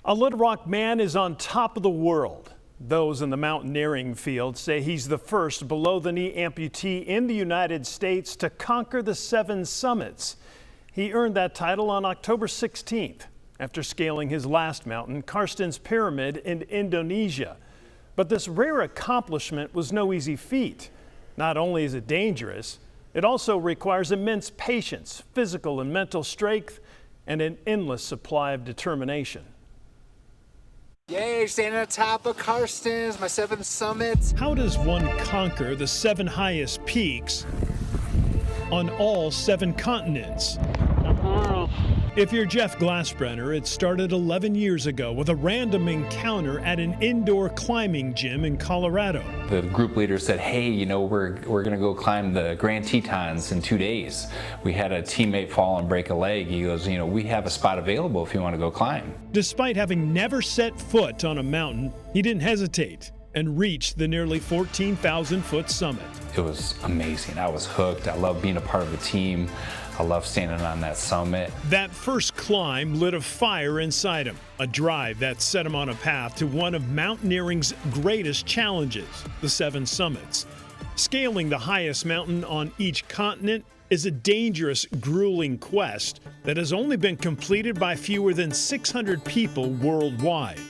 A Little Rock man is on top of the world. Those in the mountaineering field say he's the first below-the-knee amputee in the United States to conquer the 7 summits. He earned that title on October 16th after scaling his last mountain, Carstensz Pyramid, in Indonesia. But this rare accomplishment was no easy feat. Not only is it dangerous, it also requires immense patience, physical and mental strength, and an endless supply of determination. Yay, standing on top of Carstensz, my 7th summit. How does one conquer the 7 highest peaks on all 7 continents? If you're Jeff Glasbrenner, it started 11 years ago with a random encounter at an indoor climbing gym in Colorado. The group leader said, hey, you know, we're going to go climb the Grand Tetons in 2 days. We had a teammate fall and break a leg. He goes, you know, we have a spot available if you want to go climb. Despite having never set foot on a mountain, he didn't hesitate and reached the nearly 14,000-foot summit. It was amazing. I was hooked. I love being a part of the team. I love standing on that summit. That first climb lit a fire inside him, a drive that set him on a path to one of mountaineering's greatest challenges, the 7 summits. Scaling the highest mountain on each continent is a dangerous, grueling quest that has only been completed by fewer than 600 people worldwide.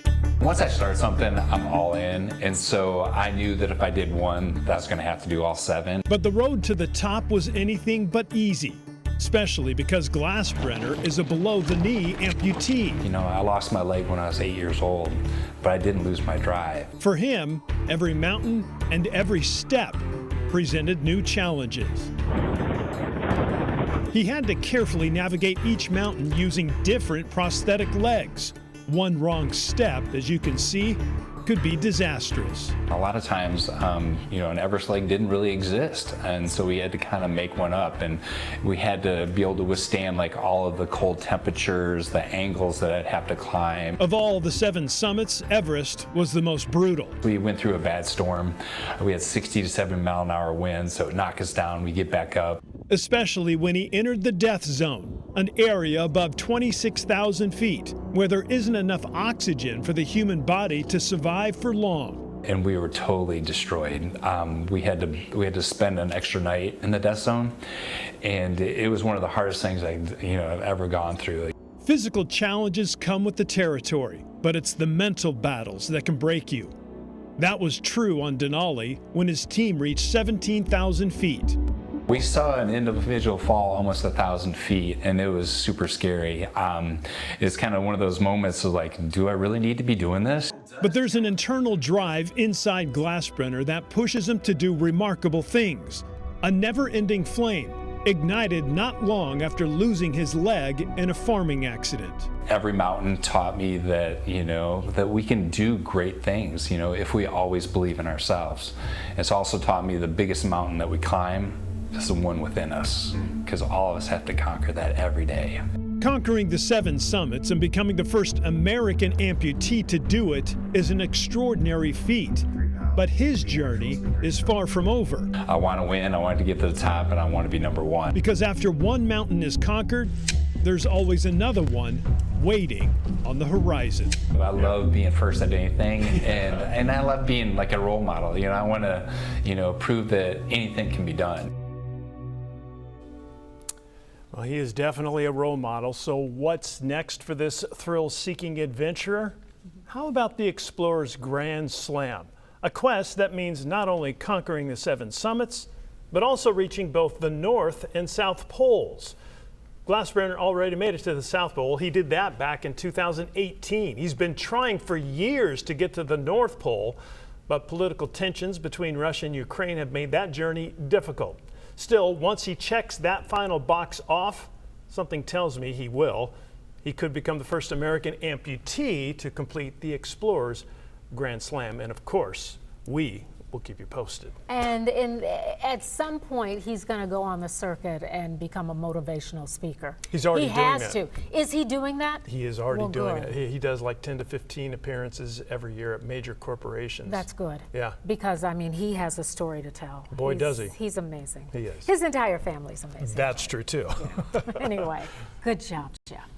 Once I start something, I'm all in, and so I knew that if I did one, I was going to have to do all 7. But the road to the top was anything but easy, especially because Glasbrenner is a below-the-knee amputee. You know, I lost my leg when I was 8 years old, but I didn't lose my drive. For him, every mountain and every step presented new challenges. He had to carefully navigate each mountain using different prosthetic legs. One wrong step, as you can see, could be disastrous. A lot of times, you know, an Everest leg didn't really exist, and so we had to kind of make one up, and we had to be able to withstand like all of the cold temperatures, the angles that I'd have to climb. Of all the 7 summits, Everest was the most brutal. We went through a bad storm. We had 60 to 70 mile an hour winds, so it knocked us down. We get back up. Especially when he entered the death zone, an area above 26,000 feet, where there isn't enough oxygen for the human body to survive for long. And we were totally destroyed. We had to spend an extra night in the death zone, and it was one of the hardest things I've ever gone through. Physical challenges come with the territory, but it's the mental battles that can break you. That was true on Denali when his team reached 17,000 feet. We saw an individual fall almost 1,000 feet, and it was super scary. It's kind of one of those moments of like, do I really need to be doing this? But there's an internal drive inside Glasbrenner that pushes him to do remarkable things. A never-ending flame, ignited not long after losing his leg in a farming accident. Every mountain taught me that, you know, that we can do great things, you know, if we always believe in ourselves. It's also taught me the biggest mountain that we climb is the one within us, because all of us have to conquer that every day. Conquering the 7 summits and becoming the first American amputee to do it is an extraordinary feat. But his journey is far from over. I want to win, I want to get to the top, and I want to be number 1. Because after one mountain is conquered, there's always another one waiting on the horizon. I love being first at anything, and I love being like a role model. You know, I want to, you know, prove that anything can be done. Well, he is definitely a role model. So what's next for this thrill-seeking adventurer? How about the Explorer's Grand Slam? A quest that means not only conquering the 7 summits, but also reaching both the North and South Poles. Glasbrenner already made it to the South Pole. He did that back in 2018. He's been trying for years to get to the North Pole, but political tensions between Russia and Ukraine have made that journey difficult. Still, once he checks that final box off, something tells me he will, he could become the first American amputee to complete the Explorer's Grand Slam. And of course, we will keep you posted. And at some point, he's going to go on the circuit and become a motivational speaker. He's already doing that. He has to. Is he doing that? He is already doing it. He does like 10 to 15 appearances every year at major corporations. That's good. Yeah. because, I mean, he has a story to tell. Boy, does he. He's amazing. He is. His entire family's amazing. That's true, too. Yeah. Anyway, good job, Jeff.